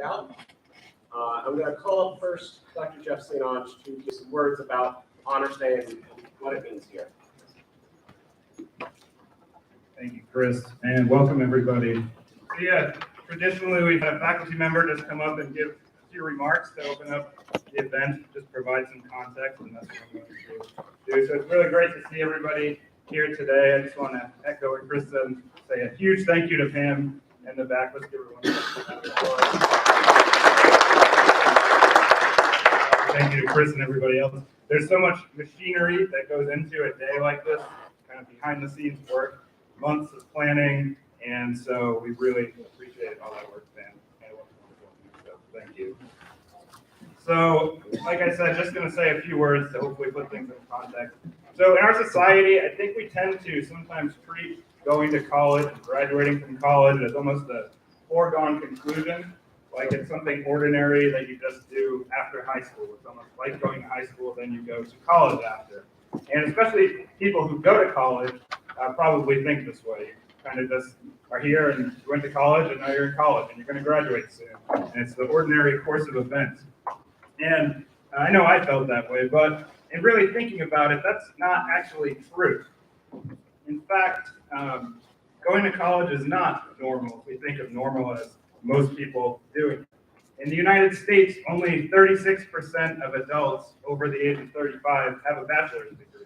out. I'm going to call up first Dr. Jeff St. Onge to give some words about Honors Day and what it means here. Thank you, Chris, and welcome everybody. So yeah, traditionally we've had a faculty member just come up and give a few remarks to open up the event, just provide some context, and that's what I'm going to do. So it's really great to see everybody here today. I just want to echo what Chris said and say a huge thank you to Pam in the back. Let's give everyone a round of applause. Thank you to Chris and everybody else. There's so much machinery that goes into a day like this, kind of behind the scenes work, months of planning, and so we really appreciate all that work, Pam. So thank you. So, like I said, just going to say a few words to hopefully put things in context. So in our society, I think we tend to sometimes treat going to college and graduating from college as almost a foregone conclusion, like it's something ordinary that you just do after high school. It's almost like going to high school, then you go to college after. And especially people who go to college probably think this way. You kind of just are here and you went to college and now you're in college and you're going to graduate soon. And it's the ordinary course of events. And I know I felt that way, but in really thinking about it, that's not actually true. In fact, going to college is not normal if we think of normal as most people doing. In the United States, only 36% of adults over the age of 35 have a bachelor's degree.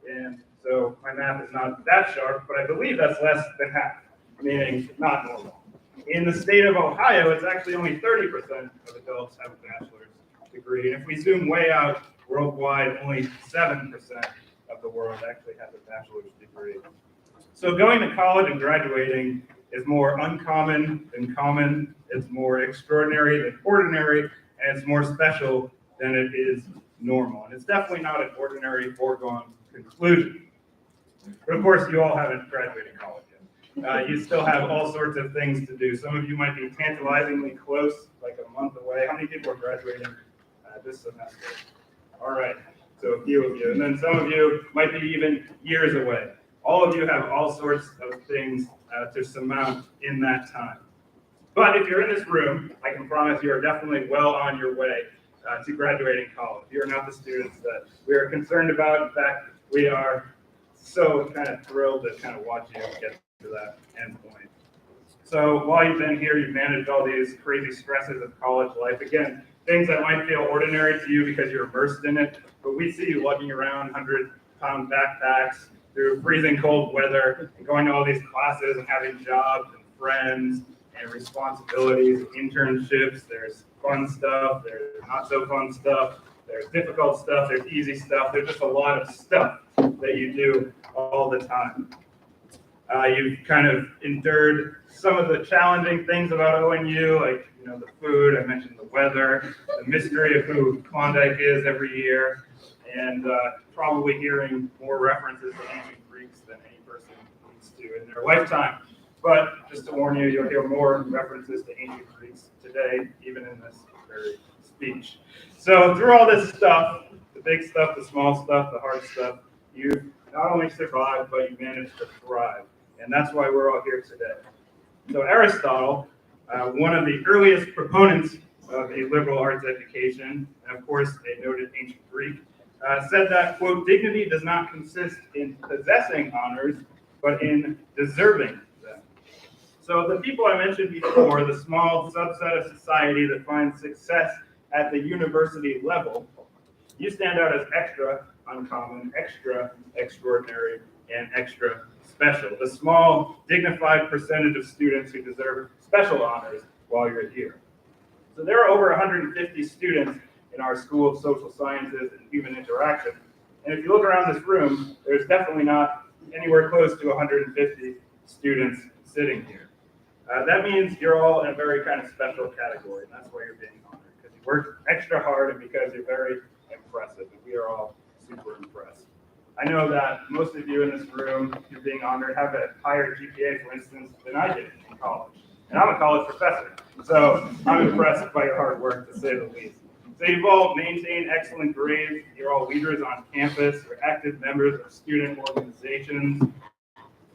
And so my math is not that sharp, but I believe that's less than half, meaning not normal. In the state of Ohio, it's actually only 30% of adults have a bachelor's degree. And if we zoom way out worldwide, only 7% of the world actually has a bachelor's degree. So going to college and graduating is more uncommon than common, it's more extraordinary than ordinary, and it's more special than it is normal. And it's definitely not an ordinary foregone conclusion. But of course, you all haven't graduated college yet. You still have all sorts of things to do. Some of you might be tantalizingly close, like a month away. How many people are graduating this semester? All right, so a few of you. And then some of you might be even years away. All of you have all sorts of things to surmount in that time. But if you're in this room, I can promise you are definitely well on your way to graduating college. You're not the students that we are concerned about. In fact, we are so kind of thrilled to kind of watch you get to that end point. So while you've been here, you've managed all these crazy stresses of college life. Again, things that might feel ordinary to you because you're immersed in it, but we see you lugging around 100-pound backpacks through freezing cold weather and going to all these classes and having jobs and friends and responsibilities, internships. There's fun stuff, there's not so fun stuff, there's difficult stuff, there's easy stuff. There's just a lot of stuff that you do all the time. You've kind of endured some of the challenging things about ONU, like the food, I mentioned the weather, the mystery of who Klondike is every year, and probably hearing more references to ancient Greeks than any person needs to in their lifetime. But just to warn you, you'll hear more references to ancient Greeks today, even in this very speech. So through all this stuff, the big stuff, the small stuff, the hard stuff, you've not only survived, but you managed to thrive. And that's why we're all here today. So Aristotle, one of the earliest proponents of a liberal arts education, and of course a noted ancient Greek, said that, quote, dignity does not consist in possessing honors, but in deserving them. So the people I mentioned before, the small subset of society that finds success at the university level, you stand out as extra uncommon, extra extraordinary, and extra special. The small, dignified percentage of students who deserve special honors while you're here. So there are over 150 students in our School of Social Sciences and Human Interaction. And if you look around this room, there's definitely not anywhere close to 150 students sitting here. That means you're all in a very kind of special category, and that's why you're being honored, because you worked extra hard and because you're very impressive, and we are all super impressed. I know that most of you in this room, you're being honored, have a higher GPA, for instance, than I did in college. And I'm a college professor, so I'm impressed by your hard work, to say the least. So you've all maintained excellent grades, you're all leaders on campus, you're active members of student organizations,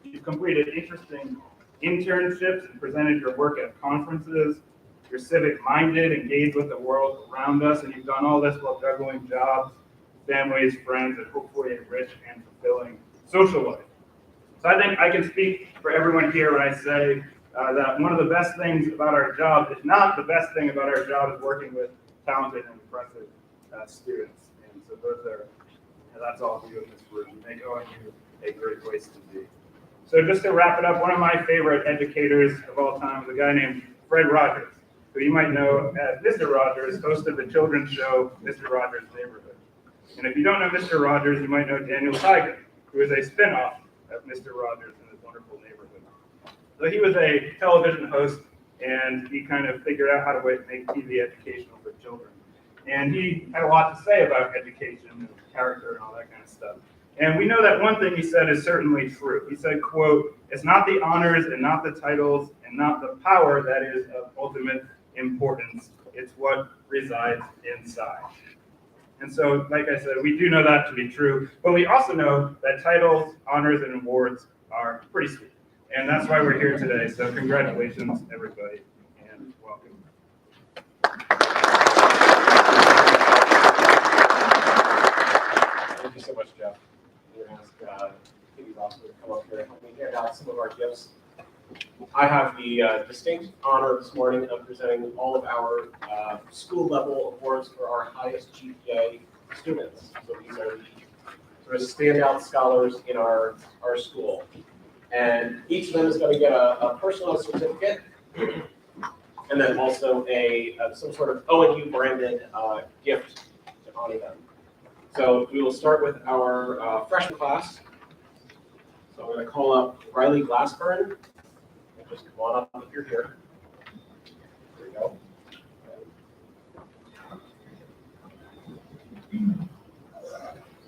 you've completed interesting internships and presented your work at conferences, you're civic-minded, engaged with the world around us, and you've done all this while juggling jobs, families, friends, and hopefully a rich and fulfilling social life. So I think I can speak for everyone here when I say that one of the best things about our job, if not the best thing about our job, is working with talented and impressive students. And so that's all of you in this room. Make ONU a great place to be. So just to wrap it up, one of my favorite educators of all time is a guy named Fred Rogers, who you might know as Mr. Rogers, host of the children's show, Mr. Rogers' Neighborhood. And if you don't know Mr. Rogers, you might know Daniel Tiger, who is a spinoff of Mr. Rogers and His Wonderful Neighborhood. So he was a television host, and he kind of figured out how to make TV educational for children. And he had a lot to say about education and character and all that kind of stuff. And we know that one thing he said is certainly true. He said, quote, "It's not the honors and not the titles and not the power that is of ultimate importance. It's what resides inside." And so, like I said, we do know that to be true, but we also know that titles, honors, and awards are pretty sweet. And that's why we're here today. So congratulations, everybody, and welcome. Thank you so much, Jeff. I'm going to ask Katie Rosser to come up here and help me hand out some of our gifts. I have the distinct honor this morning of presenting all of our school-level awards for our highest GPA students. So these are the sort of standout scholars in our school. And each of them is going to get a personalized certificate, and then also some sort of ONU branded gift to honor them. So we will start with our freshman class. So I'm going to call up Riley Glassburn. Just come on up if you're here. There we go.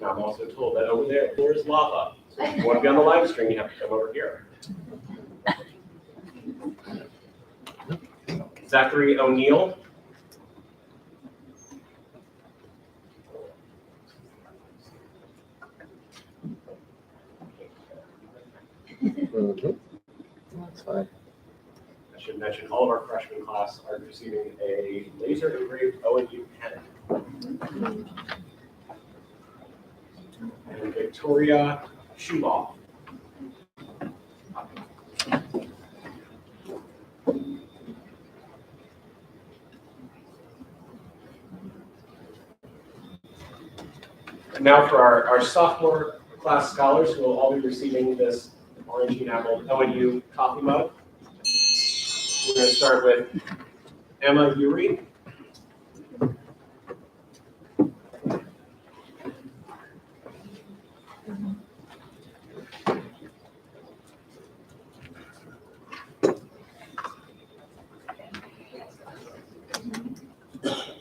Now I'm also told that over there's lava. So if you want to be on the live stream, you have to come over here. Zachary O'Neill. That's fine. I should mention all of our freshman class are receiving a laser engraved ONU pen. And Victoria Schubaugh. And now for our sophomore class scholars who will all be receiving this orange enameled ONU coffee mug. We're going to start with Emma Yuri.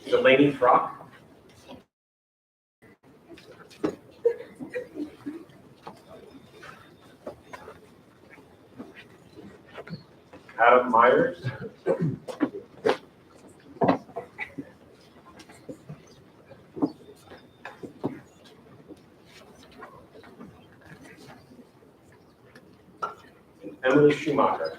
Delaney Frock. Adam Myers. Emily Schumacher.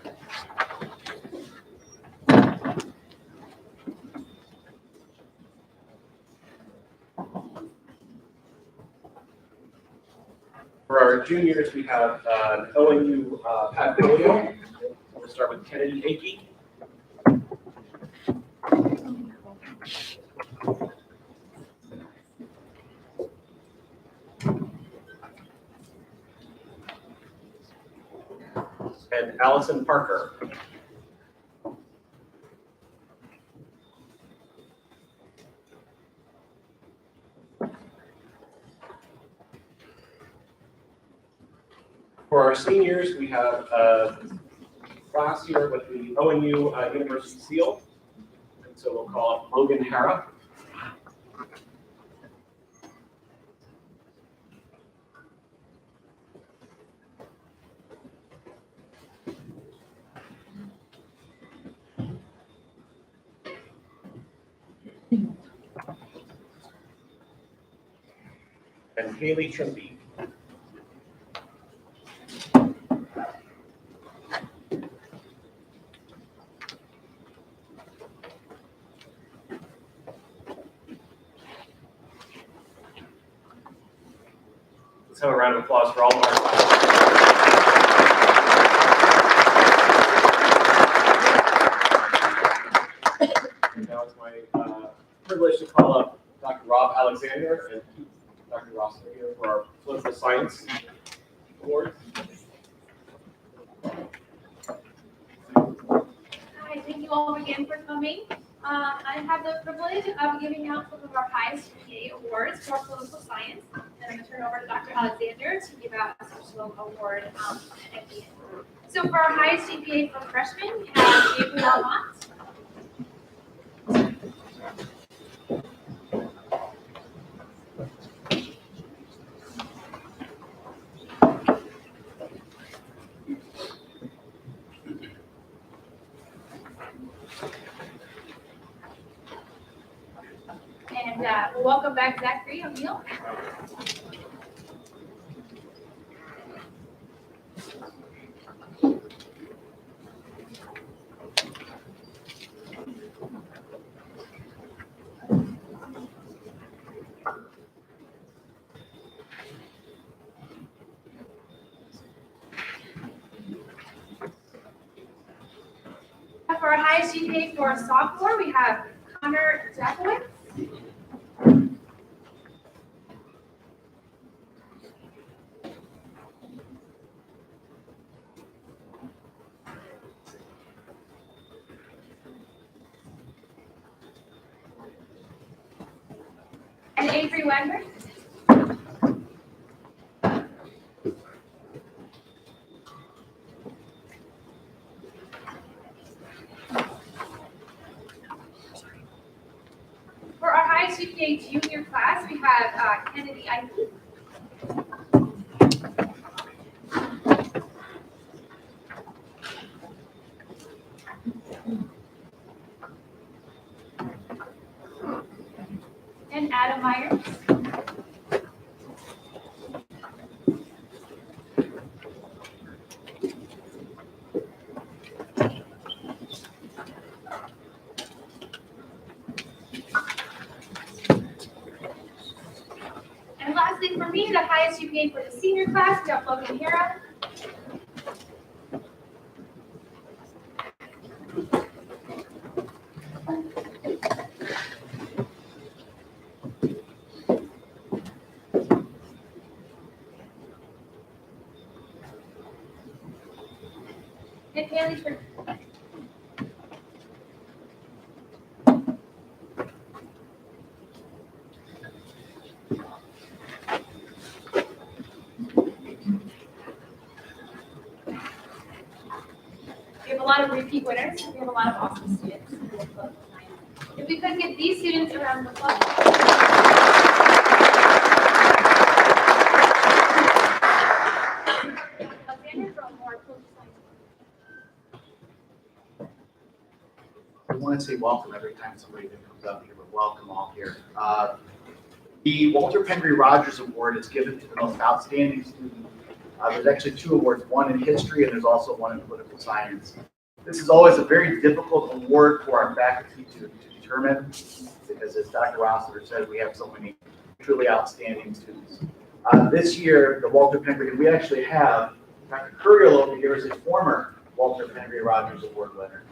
For our juniors, we have an ONU portfolio. We'll start with Kennedy Akey. And Allison Parker. For our seniors, we have a class here with the ONU University Seal. And so we'll call it Logan Hara. And Haley Trimby. have a round of applause for all of our And now it's my privilege to call up Dr. Rob Alexander and Dr. Ross here for our political science award. Hi, thank you all again for coming. I have the privilege of giving out some of our highest GPA awards for political science. And I'm going to turn it over to Dr. Alexander to give out a special award at the end. So for our highest GPA for freshmen, we have Gabriel Mott. And we'll welcome back Zachary O'Neill. For our highest GPA for a sophomore, we have Connor Jakowitz. And Avery Wagner. For our highest GPA junior class, we have Kennedy Ike. And Adam Myers. And lastly, for me, the highest GPA for the senior class, we have Logan Hera. And Haley Sherman. We have a lot of repeat winners. We have a lot of awesome students. If we could get these students around the club. Alexander from more political science. I want to say welcome every time somebody comes up here, but welcome all here. The Walter Penry Rogers Award is given to the most outstanding student. There's actually two awards, one in history and there's also one in political science. This is always a very difficult award for our faculty to determine because, as Dr. Rossiter said, we have so many truly outstanding students. This year, the Walter Penry, we actually have Dr. Curiel over here is a former Walter Penry Rogers Award winner.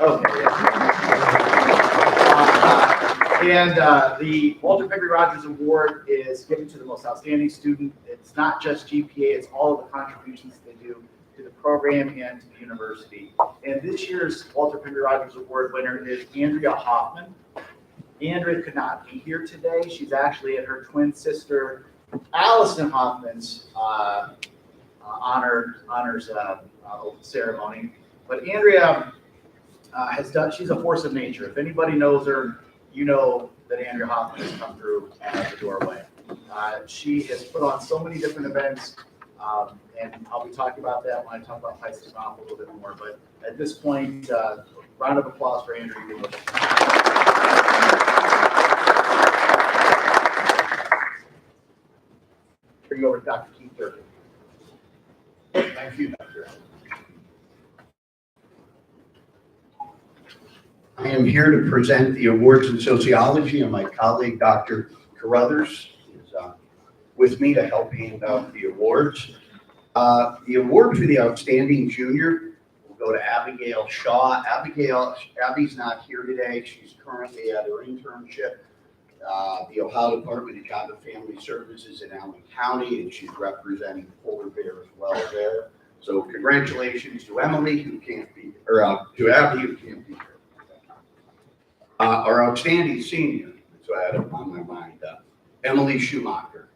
Okay. The Walter Penry Rogers Award is given to the most outstanding student. It's not just GPA, it's all of the contributions they do to the program and to the university. And this year's Walter Penry Rogers Award winner is Andrea Hoffman. Andrea could not be here today. She's actually at her twin sister, Allison Hoffman's honors ceremony. But Andrea she's a force of nature. If anybody knows her, you know that Andrea Hoffman has come through the doorway. She has put on so many different events, and I'll be talking about that when I talk about Pi Sigma Alpha a little bit more. But at this point, round of applause for Andrea. Bring it over to Dr. Keith Durkin. Thank you, Dr. I am here to present the awards in sociology, and my colleague, Dr. Carruthers, is with me to help hand out the awards. The award for the outstanding junior will go to Abigail Shaw. Abby's not here today. She's currently at her internship, the Ohio Department of Job and Family Services in Allen County, and she's representing Polar Bear as well there. So congratulations to Emily, who can't be, or to Abby, who can't be here. Our outstanding senior, that's what I had on my mind, Emily Schumacher.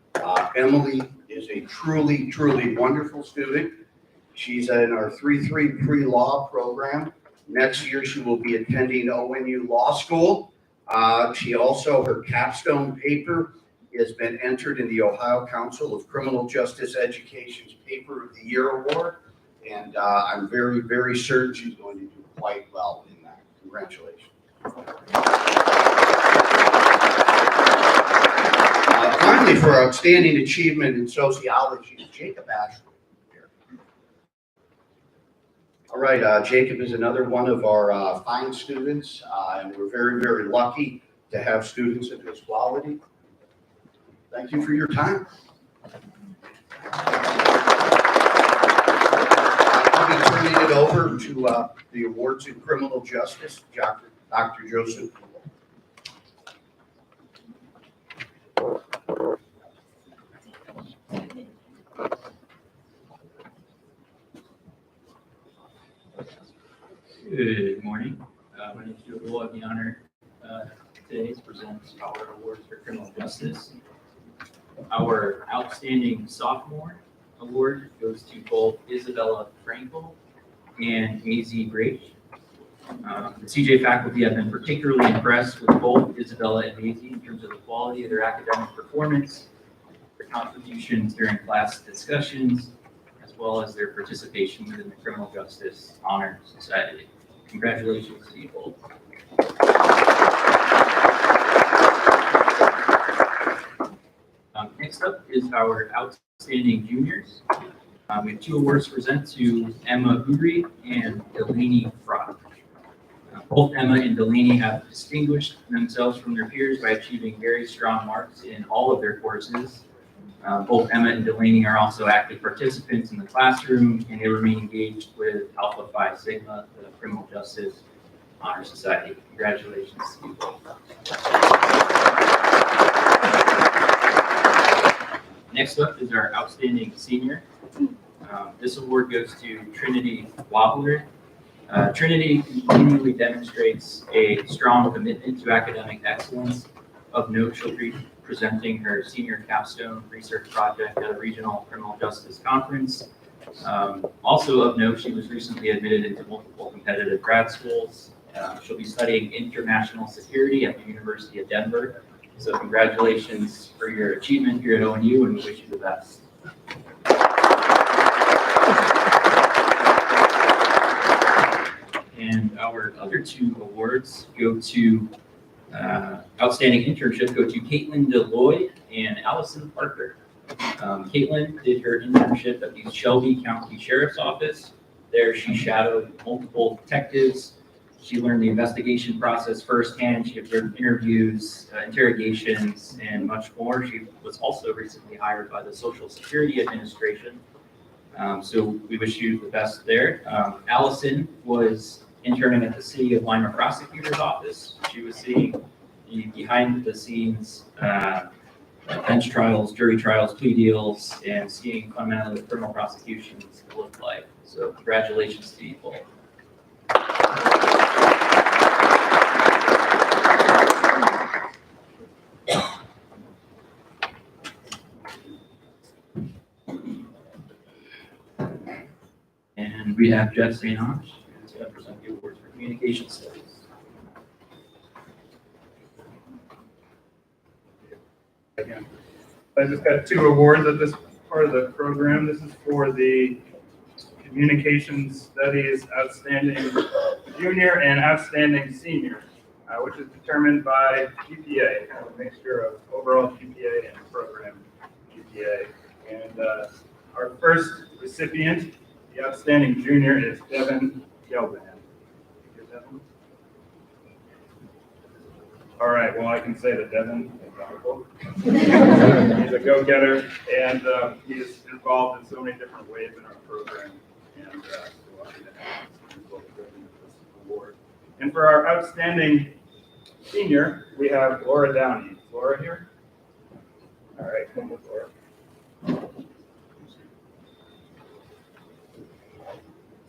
Emily is a truly, truly wonderful student. She's in our 3-3 pre-law program. Next year, she will be attending ONU Law School. She also, her capstone paper has been entered in the Ohio Council of Criminal Justice Education's Paper of the Year Award. And I'm very, very certain she's going to do quite well in that. Congratulations. Finally, for outstanding achievement in sociology, Jacob Ashley. All right, Jacob is another one of our fine students, and we're very, very lucky to have students of his quality. Thank you for your time. I'll be turning it over to the awards in criminal justice, Dr. Joseph. Good morning. My name is Joe Bull. I have the honor today to present our awards for criminal justice. Our outstanding sophomore award goes to both Isabella Frankel and Maisie Brach. The CJ faculty have been particularly impressed with both Isabella and Maisie in terms of the quality of their academic performance, their contributions during class discussions, as well as their participation within the Criminal Justice Honor Society. Congratulations to you both. Next up is our outstanding juniors. We have 2 awards to present to Emma Uri and Delaney Frock. Both Emma and Delaney have distinguished themselves from their peers by achieving very strong marks in all of their courses. Both Emma and Delaney are also active participants in the classroom, and they remain engaged with Alpha Phi Sigma, the Criminal Justice Honor Society. Congratulations to you both. Next up is our outstanding senior. This award goes to Trinity Wobbler. Trinity continually demonstrates a strong commitment to academic excellence. Of note, she'll be presenting her senior capstone research project at a regional criminal justice conference. Also of note, she was recently admitted into multiple competitive grad schools. She'll be studying international security at the University of Denver. So congratulations for your achievement here at ONU, and we wish you the best. And our other 2 awards go to outstanding internship go to Caitlin DeLoy and Allison Parker. Caitlin did her internship at the Shelby County Sheriff's Office. There she shadowed multiple detectives. She learned the investigation process firsthand. She observed interviews, interrogations, and much more. She was also recently hired by the Social Security Administration. So we wish you the best there. Allison was interning at the City of Lima Prosecutor's Office. She was seeing the behind-the-scenes bench trials, jury trials, plea deals, and seeing fundamentally what criminal prosecutions look like. So congratulations to you both. And we have Jeff St. Ange, who's going to present the awards for communication studies. Again, I just got 2 awards at this part of the program. This is for the Communication Studies Outstanding Junior and Outstanding Senior, which is determined by GPA, kind of a mixture of overall GPA and program GPA. And our first recipient, the Outstanding Junior, is Devin Gelban. All right, well, I can say that Devin, comical. He's a go-getter, and he is involved in so many different ways in our program, and we're lucky to have him involved in this award. And for our outstanding senior, we have Laura Downey. Is Laura here? All right, come with Laura.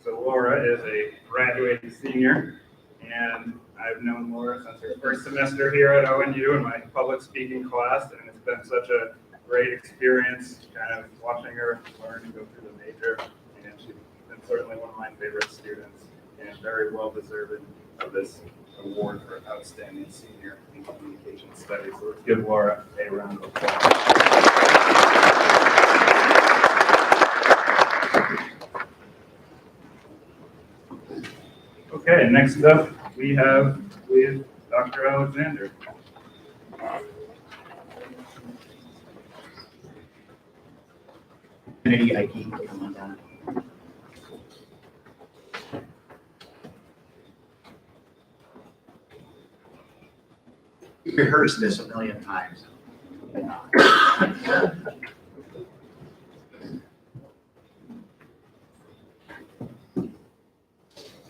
So Laura is a graduating senior, and I've known Laura since her first semester here at ONU in my public speaking class, and it's been such a great experience kind of watching her learn and go through the major, and she's been certainly one of my favorite students, and very well deserving of this award for outstanding senior in communication studies. So let's give Laura a round of applause. Okay, next up, we have Dr. Alexander. Community ID, come on down. You've rehearsed this a million times.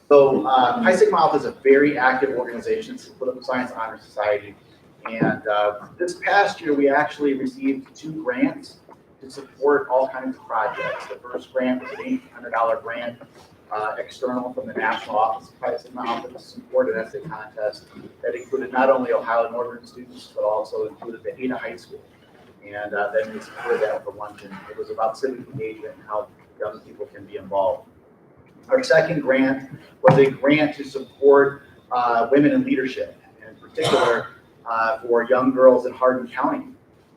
So Pi Sigma Alpha is a very active organization. It's a political science honor society. And this past year, we actually received 2 grants to support all kinds of projects. The first grant was an $800 grant external from the National Office of Pi Sigma Alpha to support an essay contest that included not only Ohio Northern students, but also included the Ada High School. And then we supported that with a luncheon. It was about civic engagement and how young people can be involved. Our second grant was a grant to support women in leadership, in particular for young girls in Hardin County.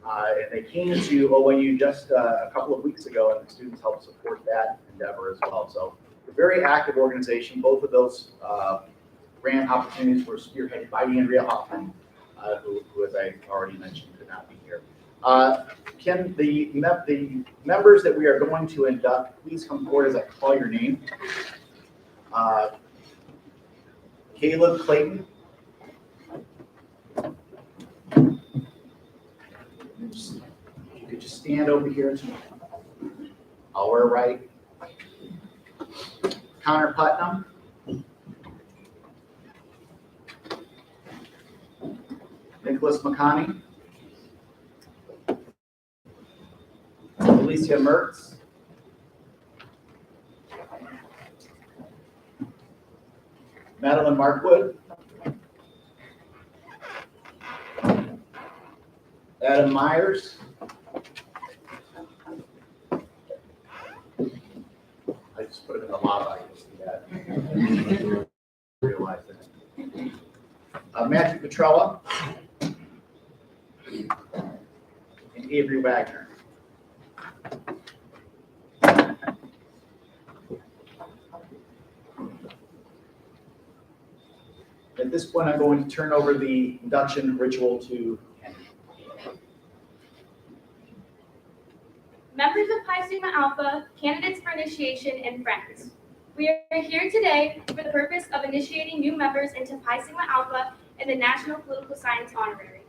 And they came to ONU just a couple of weeks ago, and the students helped support that endeavor as well. So a very active organization. Both of those grant opportunities were spearheaded by Andrea Hoffman, who, as I already mentioned, could not be here. Can the members that we are going to induct please come forward as I call your name? Caleb Clayton. You could just stand over here to our right. Connor Putnam. Nicholas McConney. Alicia Mertz. Madeline Markwood. Adam Myers. I just put it in the lava, I can see that. Realize it. Matthew Petrella. And Avery Wagner. At this point, I'm going to turn over the induction ritual to Henry. Members of Pi Sigma Alpha, candidates for initiation, and friends. We are here today for the purpose of initiating new members into Pi Sigma Alpha and the National Political Science Honorary.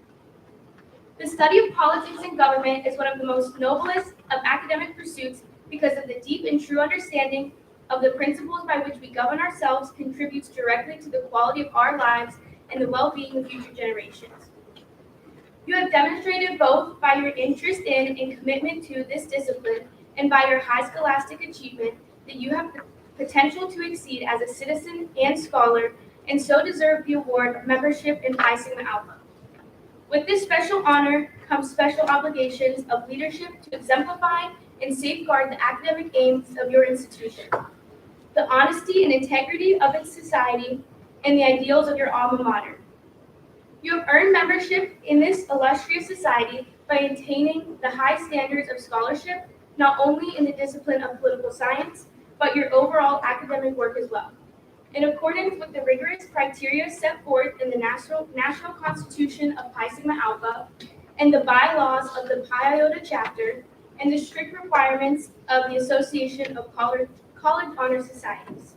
The study of politics and government is one of the most noblest of academic pursuits because of the deep and true understanding of the principles by which we govern ourselves contributes directly to the quality of our lives and the well-being of future generations. You have demonstrated both by your interest in and commitment to this discipline and by your high scholastic achievement that you have the potential to exceed as a citizen and scholar and so deserve the award of membership in Pi Sigma Alpha. With this special honor comes special obligations of leadership to exemplify and safeguard the academic aims of your institution, the honesty and integrity of its society, and the ideals of your alma mater. You have earned membership in this illustrious society by attaining the high standards of scholarship, not only in the discipline of political science, but your overall academic work as well. In accordance with the rigorous criteria set forth in the National Constitution of Pi Sigma Alpha and the bylaws of the Pi Iota chapter and the strict requirements of the Association of College Honor Societies.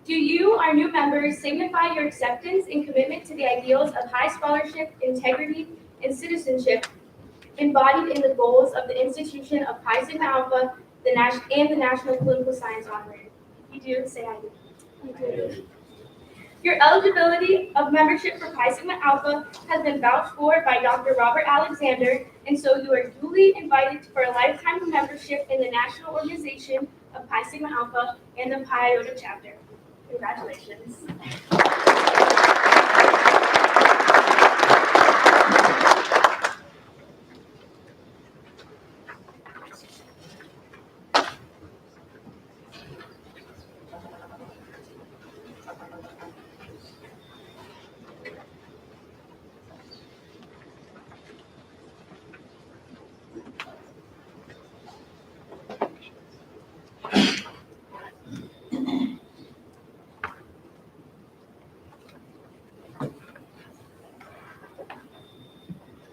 Do you, our new members, signify your acceptance and commitment to the ideals of high scholarship, integrity, and citizenship embodied in the goals of the institution of Pi Sigma Alpha and the National Political Science Honorary. If you do, say I do. I do. Your eligibility of membership for Pi Sigma Alpha has been vouched for by Dr. Robert Alexander, and so you are duly invited for a lifetime membership in the National Organization of Pi Sigma Alpha and the Pi Iota chapter. Congratulations.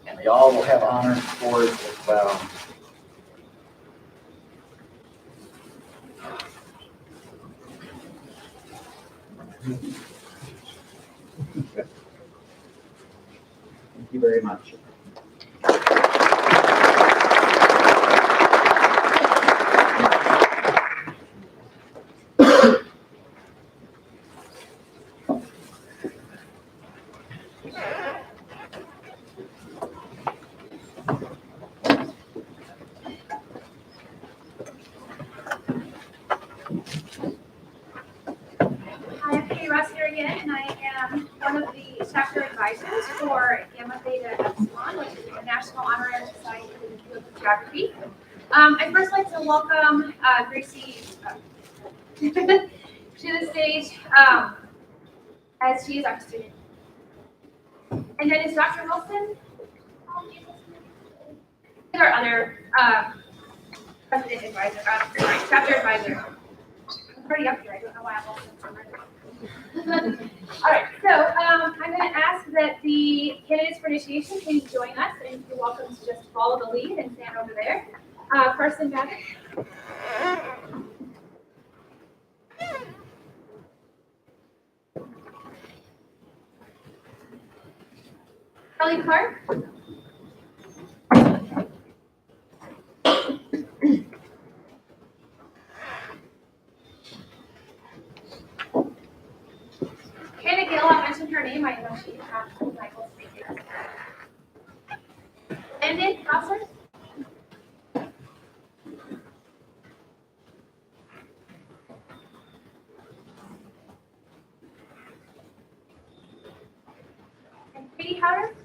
And they all will have honor scores as well. Thank you very much. Hi, I'm Katie Ross here again, and I am one of the chapter advisors for Gamma Theta Epsilon, which is the National Honorary Society for the Field of Geography. I'd first like to welcome Gracie to the stage as she is our student. And then is Dr. Wilson? Is our other president advisor, chapter advisor. I'm already up here. I don't know why I'm also. All right, so I'm going to ask that the candidates for initiation please join us, and you're welcome to just follow the lead and stand over there. Carson Babbitt. Kelly Clark. Hannah Gill, I mentioned her name. I know she's not Michael's speaker. Landon Prosser. And Katie Howard.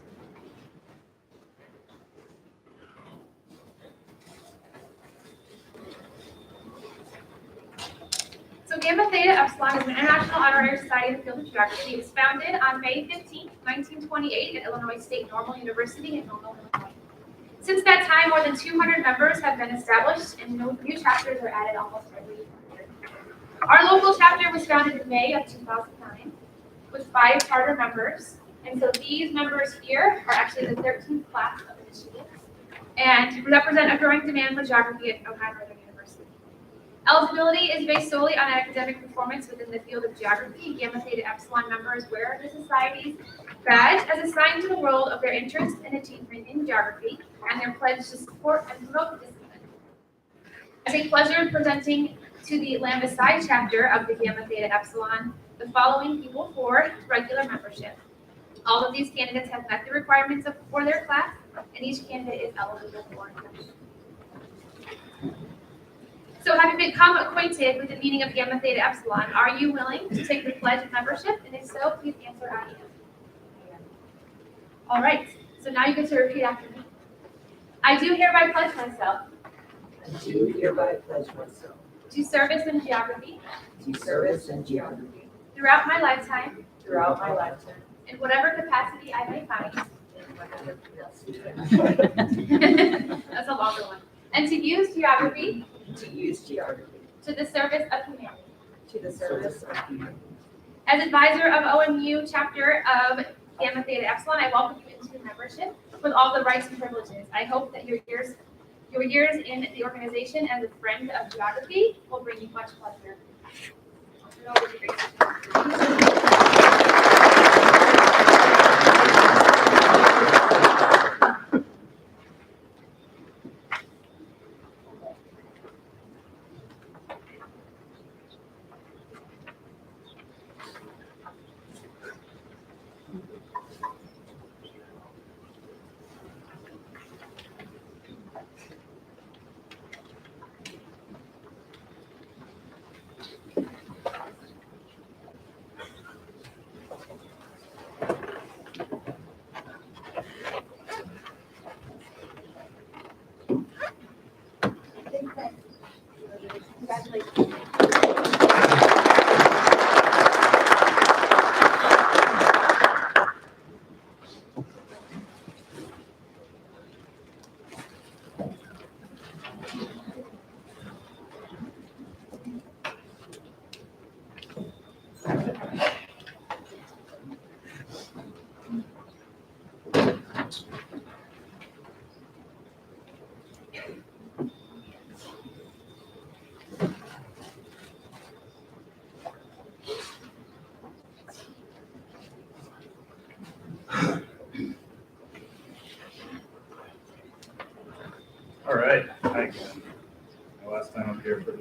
So Gamma Theta Epsilon is an international honorary society in the field of geography. It was founded on May 15, 1928 at Illinois State Normal University in Normal, Illinois. Since that time, more than 200 members have been established and new chapters are added almost every year. Our local chapter was founded in May of 2009 with 5 charter members. And so these members here are actually the 13th class of initiates and represent a growing demand for geography at Ohio Northern University. Eligibility is based solely on academic performance within the field of geography. Gamma Theta Epsilon members wear the society's badge as a sign to the world of their interest and achievement in geography and their pledge to support and promote the discipline. It's a pleasure presenting to the Lambda Psi chapter of the Gamma Theta Epsilon the following people for regular membership. All of these candidates have met the requirements for their class, and each candidate is eligible for membership. So having become acquainted with the meaning of Gamma Theta Epsilon, are you willing to take the pledge of membership? And if so, please answer I am. All right, so now you get to repeat after me. I do hereby pledge myself I do hereby pledge myself to service in geography to service in geography throughout my lifetime throughout my lifetime in whatever capacity I may find. in whatever capacity. That's a longer one. And to use geography To use geography to the service of humanity. to the service of humanity. As advisor of OMU chapter of Gamma Theta Epsilon, I welcome you into membership with all the rights and privileges. I hope that your years in the organization as a friend of geography will bring you much pleasure. I'll turn it over to Gracie.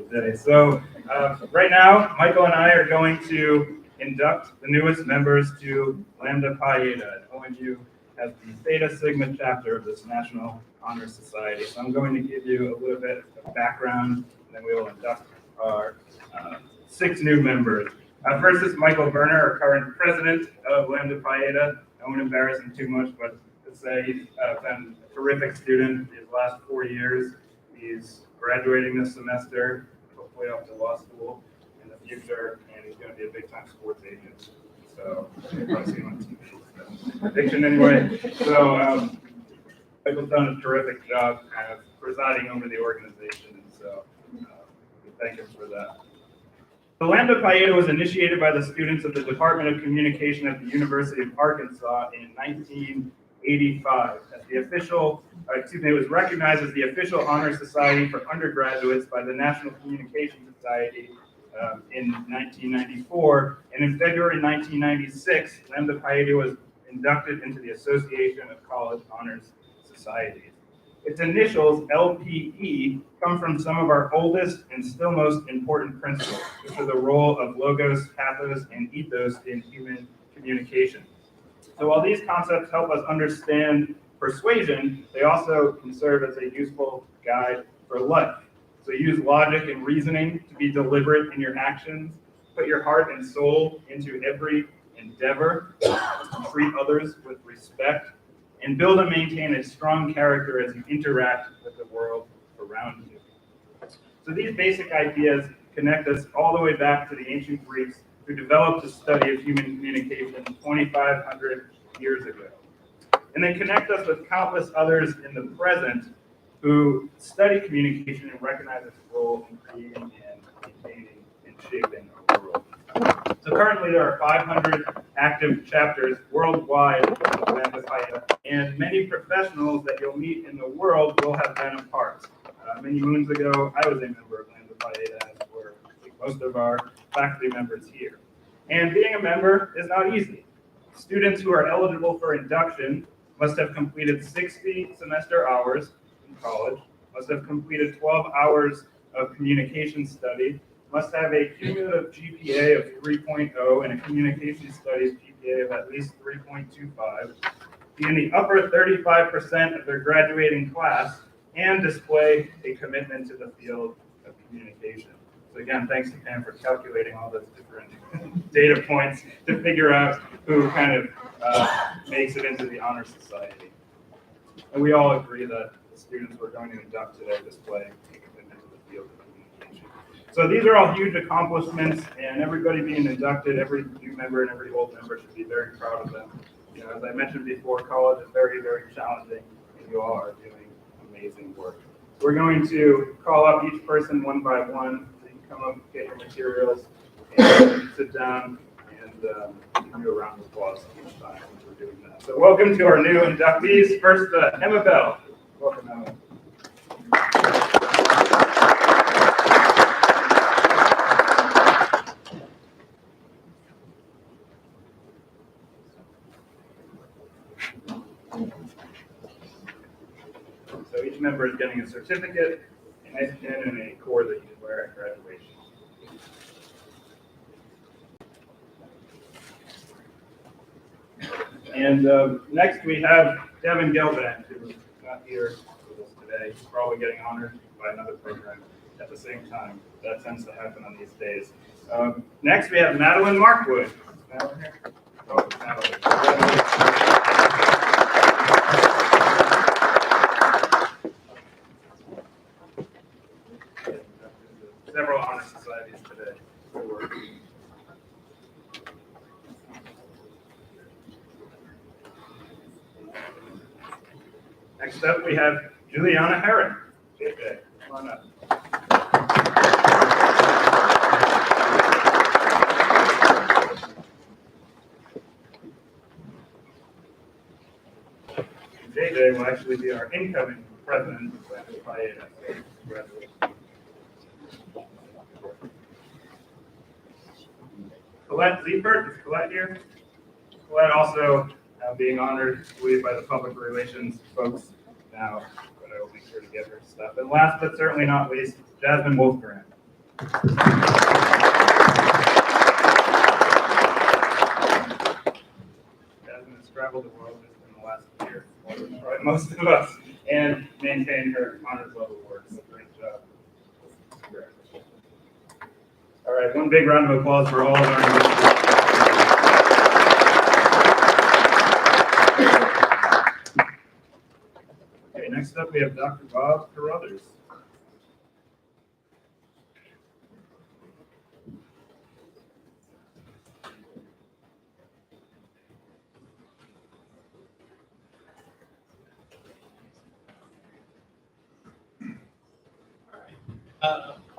today. So right now, Michael and I are going to induct the newest members to Lambda Pi Eta. ONU has the Theta Sigma chapter of this National Honor Society. So I'm going to give you a little bit of background, and then we will induct our 6 new members. First is Michael Berner, our current president of Lambda Pi Eta. I won't embarrass him too much, but to say he's been a terrific student these last 4 years. He's graduating this semester, hopefully off to law school in the future, and he's going to be a big-time sports agent. So you'll probably see him on TV. So, prediction anyway. So Michael's done a terrific job kind of presiding over the organization, and so we thank him for that. The Lambda Pi Eta was initiated by the students of the Department of Communication at the University of Arkansas in 1985. As the official, it was recognized as the official honor society for undergraduates by the National Communication Society in 1994, and in February 1996, Lambda Pi Eta was inducted into the Association of College Honors Societies. Its initials, LPE, come from some of our oldest and still most important principles, which are the role of logos, pathos, and ethos in human communication. So while these concepts help us understand persuasion, they also can serve as a useful guide for life. So use logic and reasoning to be deliberate in your actions, put your heart and soul into every endeavor, treat others with respect, and build and maintain a strong character as you interact with the world around you. So these basic ideas connect us all the way back to the ancient Greeks who developed the study of human communication 2,500 years ago. And they connect us with countless others in the present who study communication and recognize its role in creating and maintaining and shaping our world. So currently there are 500 active chapters worldwide of Lambda Pi Eta, and many professionals that you'll meet in the world will have been a part. Many moons ago, I was a member of Lambda Pi Eta, as were most of our faculty members here. And being a member is not easy. Students who are eligible for induction must have completed 60 semester hours in college, must have completed 12 hours of communication study, must have a cumulative GPA of 3.0 and a communication studies GPA of at least 3.25, be in the upper 35% of their graduating class, and display a commitment to the field of communication. So again, thanks to Pam for calculating all those different data points to figure out who kind of makes it into the Honor Society. And we all agree that the students we're going to induct today display a commitment to the field of communication. So these are all huge accomplishments, and everybody being inducted, every new member and every old member should be very proud of them. You know, as I mentioned before, college is very, very challenging, and you all are doing amazing work. We're going to call up each person one by one, so you can come up, get your materials, and sit down, and give you a round of applause each time as we're doing that. So welcome to our new inductees. First, Emma Bell. Welcome, Emma. So each member is getting a certificate, a nice pin, and a cord that you can wear at graduation. And next we have Devin Gelband, who is not here with us today. He's probably getting honored by another program at the same time. That tends to happen on these days. Next we have Madeline Markwood. Madeline here? Oh, Madeline. Several honor societies today. Next up, we have Juliana Herring. JJ, come on up. JJ will actually be our incoming president of Lambda Pi Eta. Congratulations. Colette Ziepert, is Colette here? Colette also being honored, I believe, by the public relations folks now, but I will make sure to get her stuff. And last but certainly not least, Jasmine Wolfgren. Jasmine has traveled the world just in the last year, right, most of us, and maintained her honors level work. So great job. All right, one big round of applause for all of our individuals. Okay, next up we have Dr. Bob Carruthers.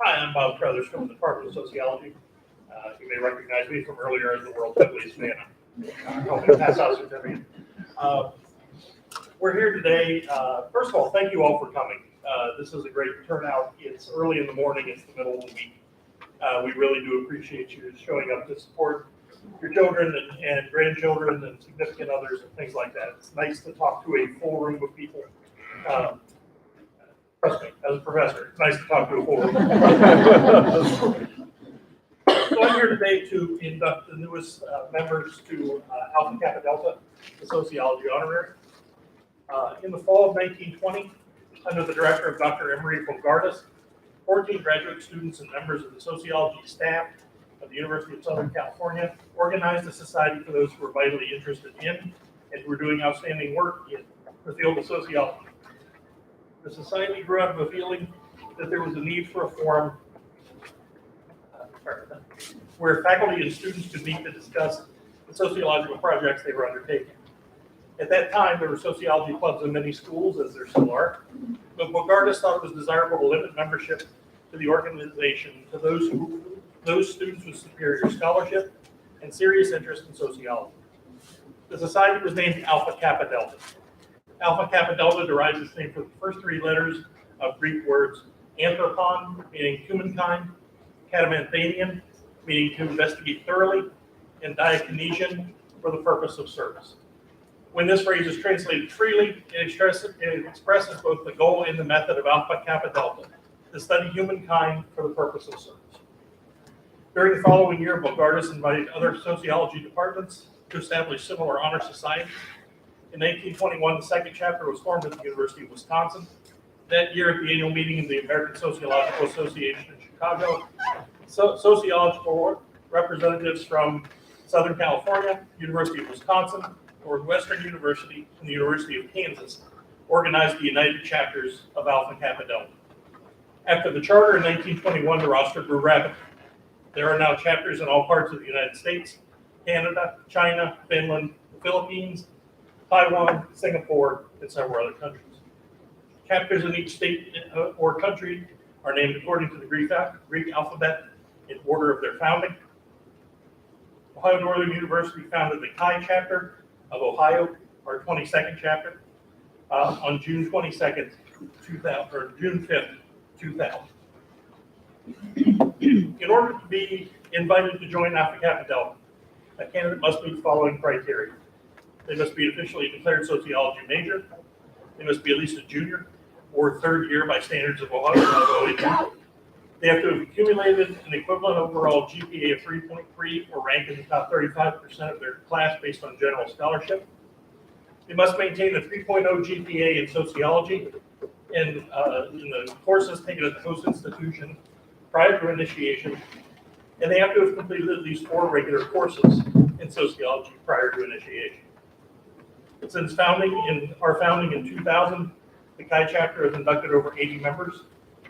Hi, I'm Bob Crothers from the Department of Sociology. You may recognize me from earlier as the world's deadliest man. I'm helping pass out certificate. We're here today. First of all, thank you all for coming. This is a great turnout. It's early in the morning. It's the middle of the week. We really do appreciate you showing up to support your children and grandchildren and significant others and things like that. It's nice to talk to a full room of people. Trust me, as a professor, it's nice to talk to a full room. So I'm here today to induct the newest members to Alpha Kappa Delta, the Sociology Honorary. In the fall of 1920, under the director of Dr. Emery Bogardus, 14 graduate students and members of the sociology staff of the University of Southern California organized a society for those who were vitally interested in and who were doing outstanding work in the field of sociology. The society grew out of a feeling that there was a need for a forum where faculty and students could meet to discuss the sociological projects they were undertaking. At that time, there were sociology clubs in many schools, as there still are, but Bogardus thought it was desirable to limit membership to the organization to those students with superior scholarship and serious interest in sociology. The society was named Alpha Kappa Delta. Alpha Kappa Delta derives its name from the first three letters of Greek words anthropon, meaning humankind, catamanthanian, meaning to investigate thoroughly, and diakinesian, for the purpose of service. When this phrase is translated freely, it expresses both the goal and the method of Alpha Kappa Delta, to study humankind for the purpose of service. During the following year, Bogardus invited other sociology departments to establish similar honor societies. In 1921, the second chapter was formed at the University of Wisconsin. That year, at the annual meeting of the American Sociological Association in Chicago, sociological representatives from Southern California, University of Wisconsin, Northwestern University, and the University of Kansas organized the united chapters of Alpha Kappa Delta. After the charter in 1921, the roster grew rapidly. There are now chapters in all parts of the United States, Canada, China, Finland, the Philippines, Taiwan, Singapore, and several other countries. Chapters in each state or country are named according to the Greek alphabet in order of their founding. Ohio Northern University founded the Chi chapter of Ohio, our 22nd chapter, on June 22nd, 2000, or June 5th, 2000. In order to be invited to join Alpha Kappa Delta, a candidate must meet the following criteria. They must be an officially declared sociology major. They must be at least a junior or third year by standards of Ohio. They have to have accumulated an equivalent overall GPA of 3.3 or rank in the top 35% of their class based on general scholarship. They must maintain a 3.0 GPA in sociology and in the courses taken at the host institution prior to initiation. And they have to have completed at least 4 regular courses in sociology prior to initiation. Since our founding in 2000, the Chi chapter has inducted over 80 members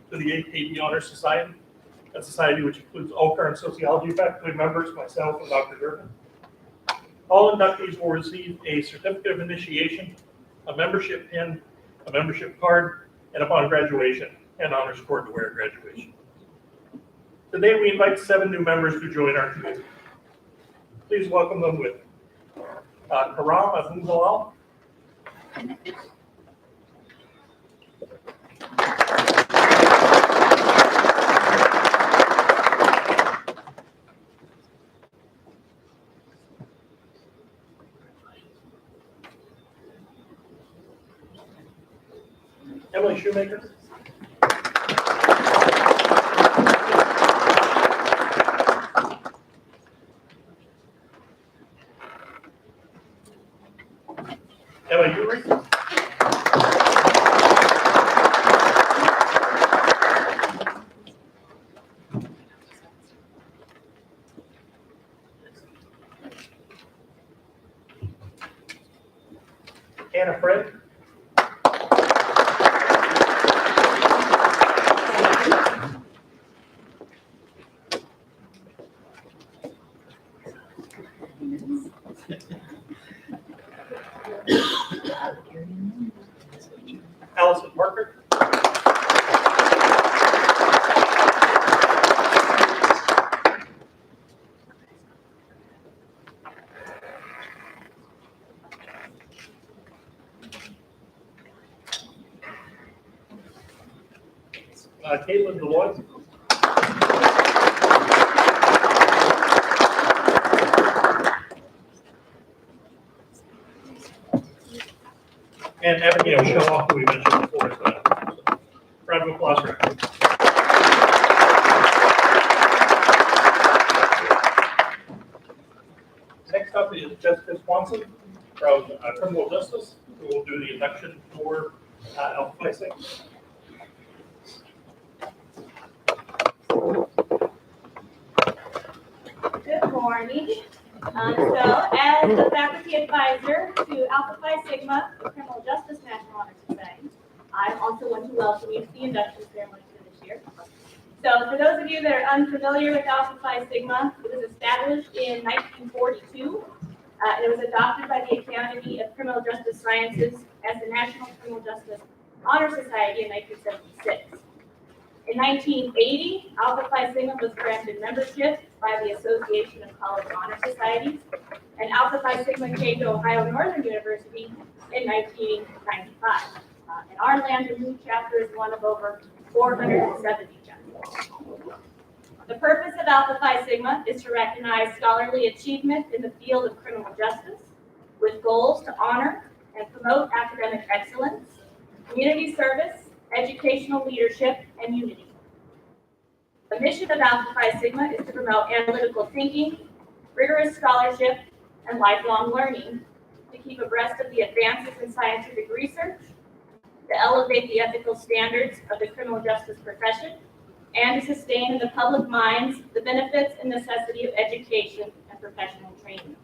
to the AKD Honor Society, a society which includes all current sociology faculty members, myself and Dr. Durkin. All inductees will receive a certificate of initiation, a membership pin, a membership card, and upon graduation, an honors cord to wear at graduation. Today we invite 7 new members to join our committee. Please welcome them with Karam Abdul-Jalal. Emily Shoemaker. Emma Urick. Hannah Fred. Allison Parker. Caitlin Deloitte. And Ebony O'Shaw, who we mentioned before, so round of applause for her. Next up is Jessica Swanson from Criminal Justice, who will do the induction for Alpha Phi Sigma. Good morning. So as the faculty advisor to Alpha Phi Sigma, the Criminal Justice National Honor Society, I also want to welcome you to the induction ceremony for this year. So for those of you that are unfamiliar with Alpha Phi Sigma, it was established in 1942. And it was adopted by the Academy of Criminal Justice Sciences as the National Criminal Justice Honor Society in 1976. In 1980, Alpha Phi Sigma was granted membership by the Association of College Honor Societies, and Alpha Phi Sigma came to Ohio Northern University in 1995. And our Land and Move chapter is one of over 470 chapters. The purpose of Alpha Phi Sigma is to recognize scholarly achievement in the field of criminal justice with goals to honor and promote academic excellence, community service, educational leadership, and unity. The mission of Alpha Phi Sigma is to promote analytical thinking, rigorous scholarship, and lifelong learning to keep abreast of the advances in scientific research, to elevate the ethical standards of the criminal justice profession, and to sustain in the public minds the benefits and necessity of education and professional training.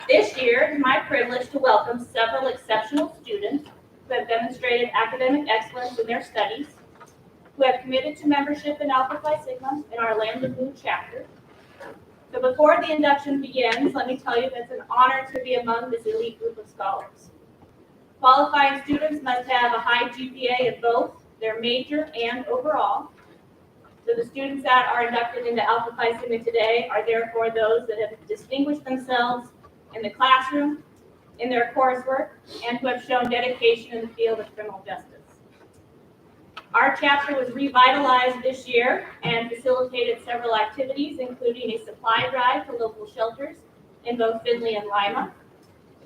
This year, it is my privilege to welcome several exceptional students who have demonstrated academic excellence in their studies, who have committed to membership in Alpha Phi Sigma in our Land and Move chapter. So before the induction begins, let me tell you that it's an honor to be among this elite group of scholars. Qualifying students must have a high GPA in both their major and overall. So the students that are inducted into Alpha Phi Sigma today are therefore those that have distinguished themselves in the classroom, in their coursework, and who have shown dedication in the field of criminal justice. Our chapter was revitalized this year and facilitated several activities, including a supply drive to local shelters in both Findlay and Lima.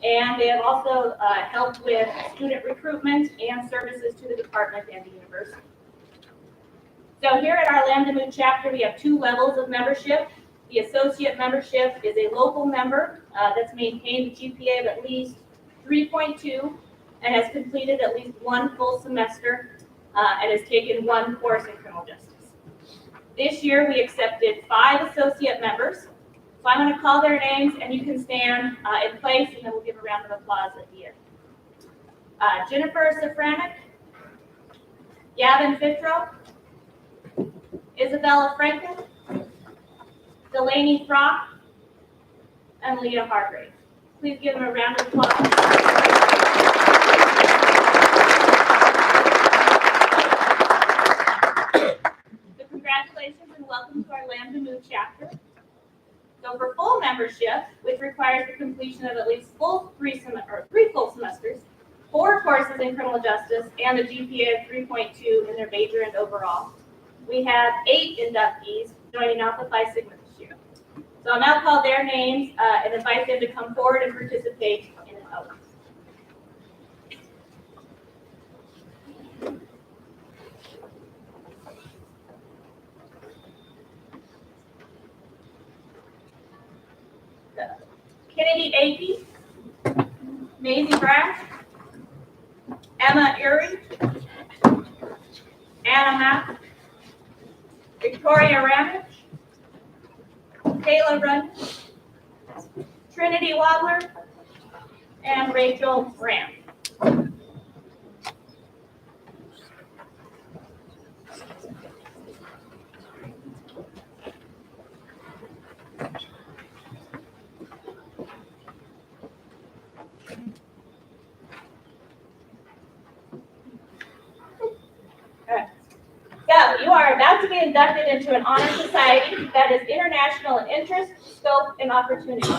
And they have also helped with student recruitment and services to the department and the university. So here at our Land and Move chapter, we have two levels of membership. The associate membership is a local member that's maintained a GPA of at least 3.2 and has completed at least one full semester and has taken one course in criminal justice. This year, we accepted 5 associate members. So I'm going to call their names, and you can stand in place, and then we'll give a round of applause at the end. Jennifer Safranek, Gavin Fitro, Isabella Franklin, Delaney Frock, and Leah Hargrave. Please give them a round of applause. So congratulations and welcome to our Land and Move chapter. So for full membership, which requires the completion of at least three full semesters, 4 courses in criminal justice, and a GPA of 3.2 in their major and overall, we have 8 inductees joining Alpha Phi Sigma this year. So I'll now call their names and invite them to come forward and participate in an oath. Kennedy Akey, Maisie Brack, Emma Erie, Anna Mack, Victoria Ramage, Kayla Run, Trinity Wadler, and Rachel Ram. So you are about to be inducted into an honor society that is international in interest, scope, and opportunity.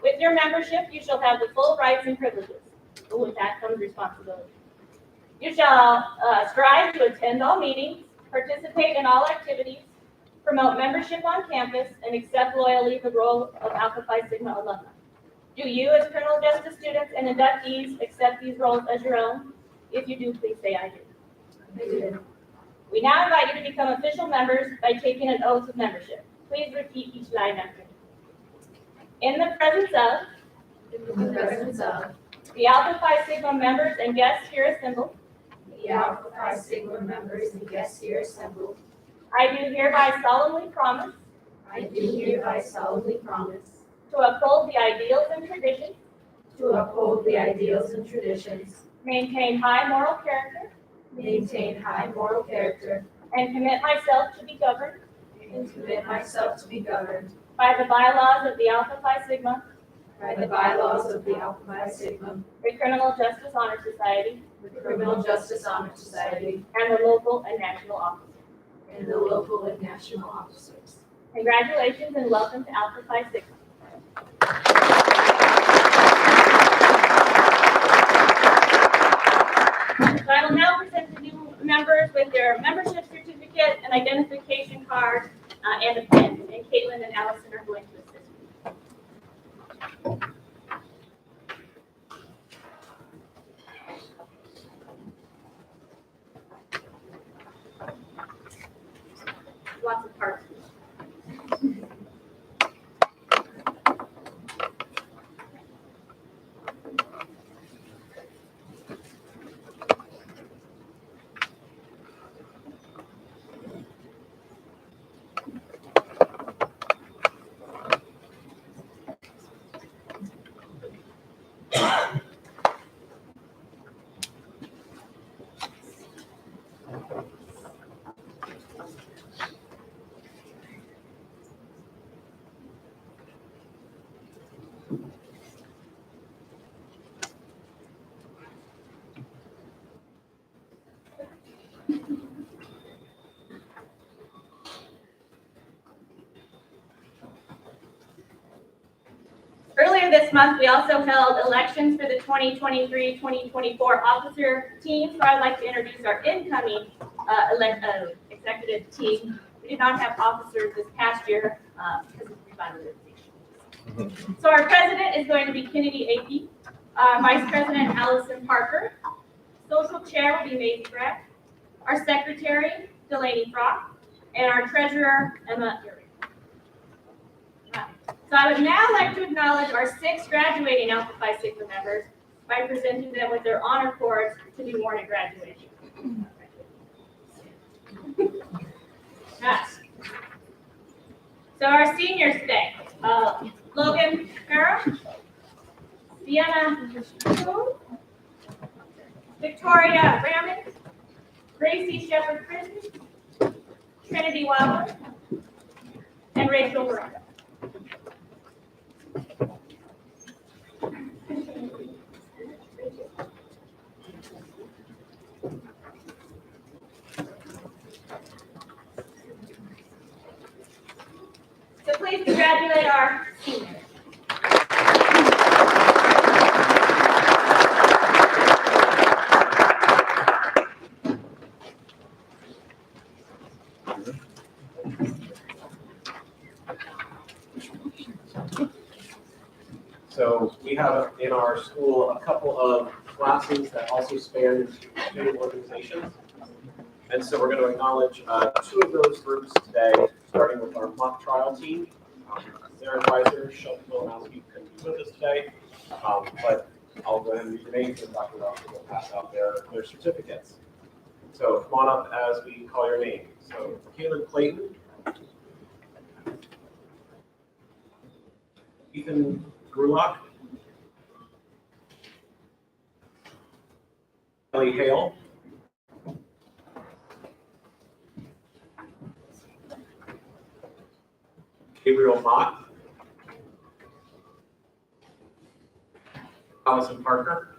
With your membership, you shall have the full rights and privileges. But with that comes responsibility. You shall strive to attend all meetings, participate in all activities, promote membership on campus, and accept loyally the role of Alpha Phi Sigma alumni. Do you, as criminal justice students and inductees, accept these roles as your own? If you do, please say I do. I do. We now invite you to become official members by taking an oath of membership. Please repeat each line after me. In the presence of In the presence of the Alpha Phi Sigma members and guests here assembled, the Alpha Phi Sigma members and guests here assembled, I do hereby solemnly promise I do hereby solemnly promise to uphold the ideals and traditions, to uphold the ideals and traditions, maintain high moral character, maintain high moral character, and commit myself to be governed and commit myself to be governed by the bylaws of the Alpha Phi Sigma, by the bylaws of the Alpha Phi Sigma, the Criminal Justice Honor Society, the Criminal Justice Honor Society, and the local and national officers. and the local and national officers. Congratulations and welcome to Alpha Phi Sigma. So I will now present the new members with their membership certificate and identification card and a pin. And Caitlin and Allison are going to assist me. Lots of cards. Earlier this month, we also held elections for the 2023-2024 officer team. So I'd like to introduce our incoming executive team. We did not have officers this past year because of revitalization. So our president is going to be Kennedy Akey, vice president Allison Parker, social chair will be Maisie Brack, our secretary Delaney Frock, and our treasurer Emma Erie. So I would now like to acknowledge our 6 graduating Alpha Phi Sigma members by presenting them with their honor cords to be worn at graduation. Yes. So our seniors today, Logan Farah, Sienna Kuhn, Victoria Ramage, Gracie Shepherd-Christie, Trinity Wilder, and Rachel Miranda. So please congratulate our seniors. So we have in our school a couple of classes that also span student organizations. And so we're going to acknowledge 2 of those groups today, starting with our mock trial team. Their advisor, Shelby Milanowski, couldn't be with us today, but I'll go ahead and read your names and Dr. Ralph will pass out their certificates. So come on up as we call your name. So Caleb Clayton. Ethan Grulock. Kelly Hale. Gabriel Mott. Allison Parker.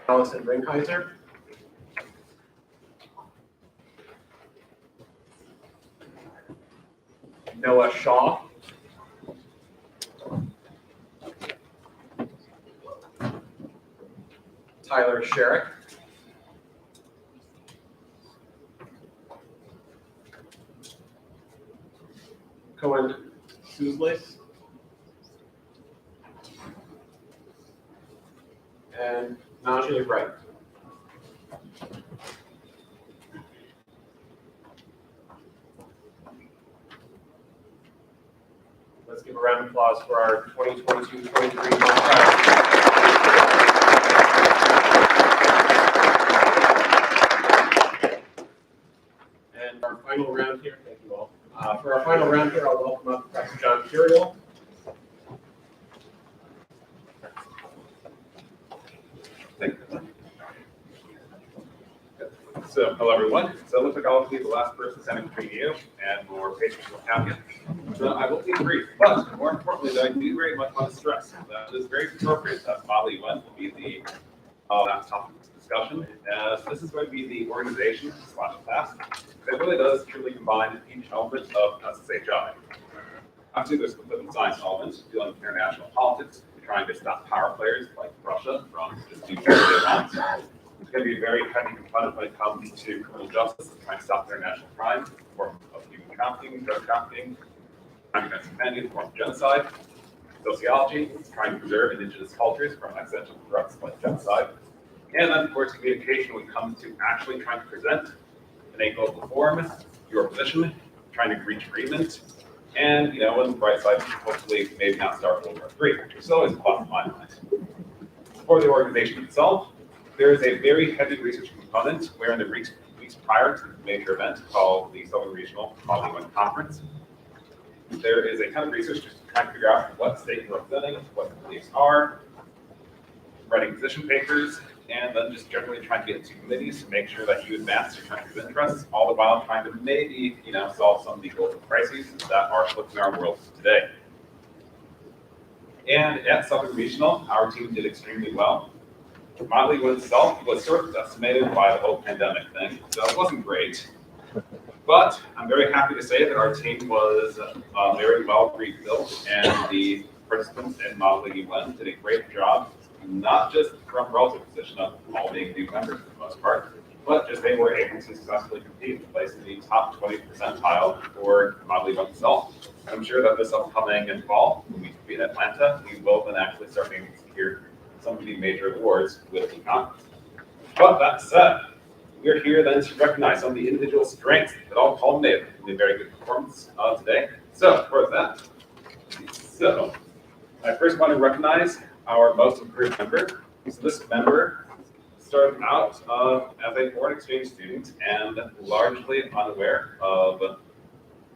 Allison Ringheiser. Noah Shaw. Tyler Sherrick. Cohen Suzlis. And Najee Wright. Let's give a round of applause for our 2022-23 mock trial. And our final round here, thank you all. For our final round here, I'll welcome up Professor John Curiel. So, hello everyone. So it looks like I'll be the last person standing between you and more patients will have you. So I will be brief, but more importantly, though, I do very much want to stress that it is very appropriate that Molly Went will be the last topic of discussion, as this is going to be the organization / class that really does truly combine each element of SSHI. Obviously, there's the political science element, dealing with international politics, trying to stop power players like Russia from just doing whatever they want. It's going to be a very heavy component when it comes to criminal justice, trying to stop international crime, forms of human trafficking, drug trafficking, crime against humanity, forms of genocide, sociology, trying to preserve indigenous cultures from existential threats like genocide, and then, of course, communication when it comes to actually trying to present in a global forum your position, trying to reach agreement, and, you know, on the bright side, hopefully, maybe not start World War III, which is always a plus in my mind. For the organization itself, there is a very heavy research component where in the weeks prior to the major event called the Southern Regional Molly Went Conference, there is a ton of research just to try to figure out what state you're representing, what the beliefs are, writing position papers, and then just generally trying to get into committees to make sure that you advance your country's interests, all the while trying to maybe, you know, solve some of the global crises that are afflicting our world today. And at Southern Regional, our team did extremely well. Molly Went itself was sort of decimated by the whole pandemic thing, so it wasn't great. But I'm very happy to say that our team was very well rebuilt, and the participants in Molly Went did a great job, not just from relative position of all being new members for the most part, but just they were able to successfully compete and place in the top 20 percentile for Molly Went itself. I'm sure that this upcoming fall, when we compete in Atlanta, we will then actually start being able to secure some of the major awards with the conference. But that said, we're here then to recognize some of the individual strengths that all culminated in a very good performance today. So, for that, I first want to recognize our most improved member. So this member started out as a foreign exchange student and largely unaware of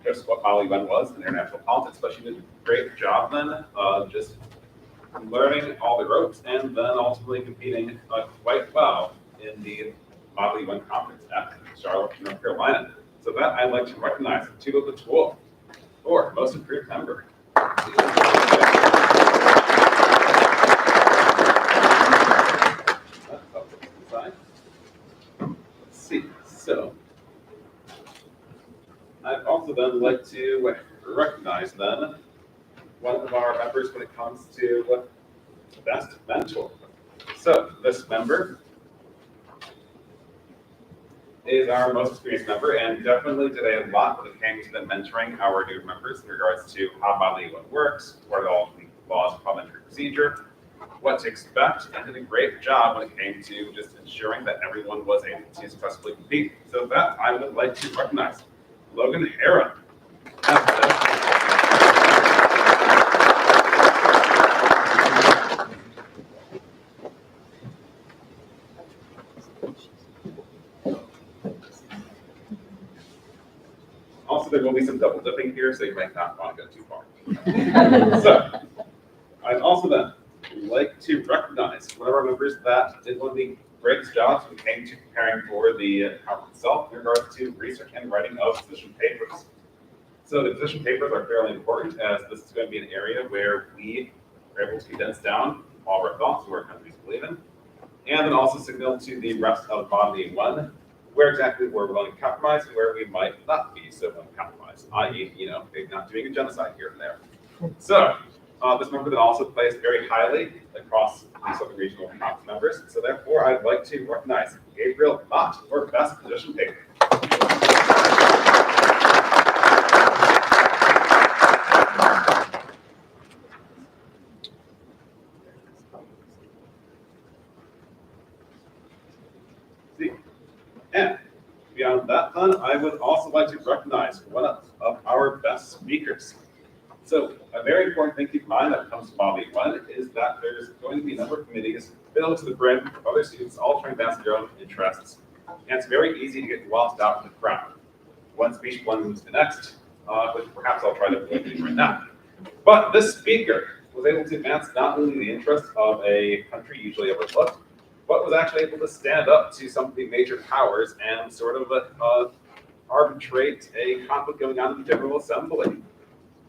just what Molly Went was in international politics, but she did a great job then just learning all the ropes and then ultimately competing quite well in the Molly Went conference at Charlotte, North Carolina. So that I'd like to recognize Tula Patul for most improved member. Let's see. So I'd also then like to recognize then one of our members when it comes to best mentor. So this member is our most experienced member and definitely did a lot when it came to the mentoring our new members in regards to how Molly Went works, what are all the laws of parliamentary procedure, what to expect, and did a great job when it came to just ensuring that everyone was able to successfully compete. So that I would like to recognize Logan Hera. Also, there will be some double dipping here, so you might not want to go too far. So, I'd also then like to recognize one of our members that did one of the greatest jobs when it came to preparing for the conference itself in regards to research and writing of position papers. So the position papers are fairly important, as this is going to be an area where we are able to condense down all of our thoughts and where countries believe in, and then also signal to the rest of Body 1 where exactly we're willing to compromise and where we might not be so willing to compromise, i.e., maybe not doing a genocide here and there. So, this member then also placed very highly across the Southern Regional Conference members. So therefore, I'd like to recognize Gabriel Mott for Best Position Paper. See, and beyond that, then I would also like to recognize one of our best speakers. So a very important thing to keep in mind that comes to Bobby 1 is that there's going to be a number of committees filled to the brim of other students all trying to advance their own interests. And it's very easy to get lost out in the crowd. One speech one moves to the next, which perhaps I'll try to do right now. But this speaker was able to advance not only the interests of a country usually overlooked, but was actually able to stand up to some of the major powers and sort of arbitrate a conflict going on in the General Assembly.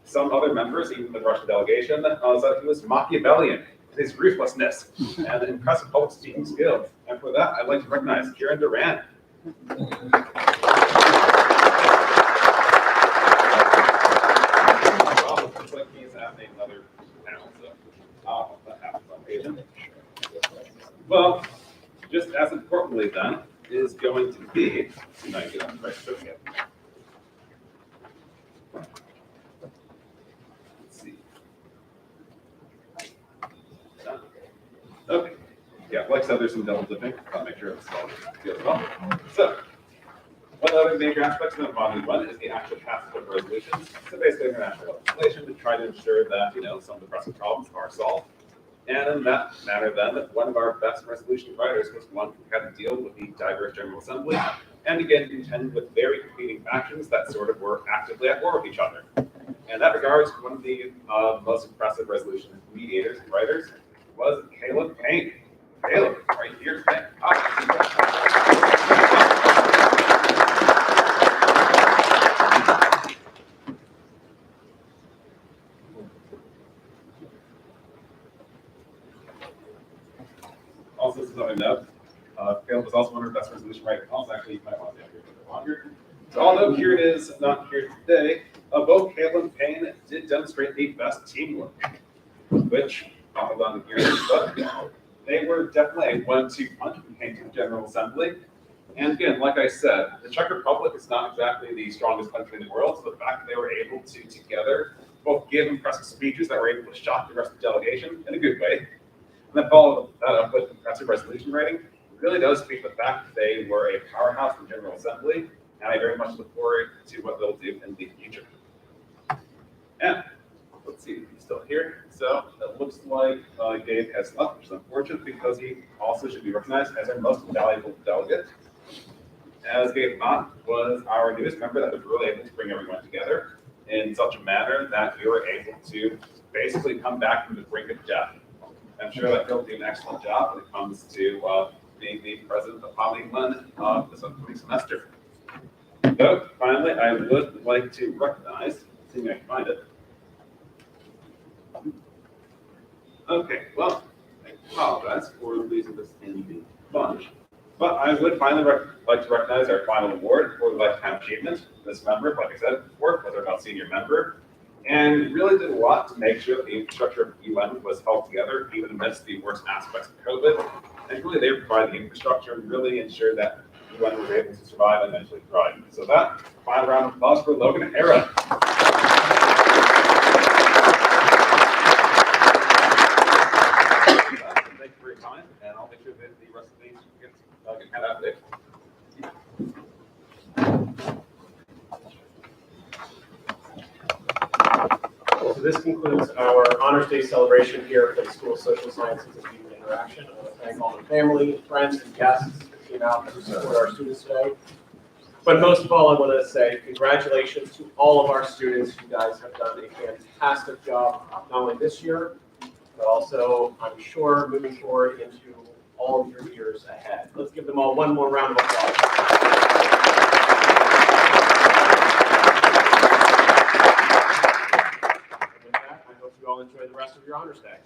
Some other members, even the Russian delegation, said he was Machiavellian in his ruthlessness and impressive public speaking skills. And for that, I'd like to recognize Kieran Durant. Well, it looks like he's at another panel, so that happens on occasion. Well, just as importantly then, is going to be, okay. Yeah, like I said, there's some double dipping. I'll make sure it's all good as well. So, one other major aspect of the Body 1 is the actual passage of resolutions. So basically international legislation to try to ensure that, some of the pressing problems are solved. And in that manner then, one of our best resolution writers was one who had to deal with the diverse General Assembly and again contend with very competing factions that sort of were actively at war with each other. In that regards, one of the most impressive resolution mediators and writers was Caleb Payne. Caleb, right here today. Also, this is something to note. Caleb was also one of our best resolution writers. Also, actually, you might want to stay here a bit longer. So, although here it is not here today, both Caleb and Payne did demonstrate the best teamwork, which I'll hold on to here, but they were definitely a 1-2 punch when it came to the General Assembly. And again, like I said, the Czech Republic is not exactly the strongest country in the world, so the fact that they were able to together both give impressive speeches that were able to shock the rest of the delegation in a good way, and then follow that up with impressive resolution writing, really does speak to the fact that they were a powerhouse in the General Assembly, and I very much look forward to what they'll do in the future. And let's see if he's still here. So it looks like Gabe has left, which is unfortunate because he also should be recognized as our most valuable delegate. As Gabe Mott was our newest member that was really able to bring everyone together in such a manner that we were able to basically come back from the brink of death. I'm sure that he'll do an excellent job when it comes to being the president of Poly 1 this upcoming semester. So finally, I would like to recognize, see if I can find it. Okay, well, I apologize for losing this in the bunch, but I would finally like to recognize our final award for lifetime achievement. This member, like I said before, was our most senior member, and really did a lot to make sure that the infrastructure of UN was held together, even amidst the worst aspects of COVID. And really, they provided the infrastructure and really ensured that UN was able to survive and eventually thrive. So that, final round of applause for Logan Hera. Thank you for your time, and I'll make sure that the rest of these get handed out today. So this concludes our Honors Day celebration here for the School of Social Sciences and Human Interaction. I want to thank all the family, friends, and guests that came out to support our students today. But most of all, I want to say congratulations to all of our students. You guys have done a fantastic job, not only this year, but also, I'm sure, moving forward into all of your years ahead. Let's give them all one more round of applause. And with that, I hope you all enjoy the rest of your Honors Day.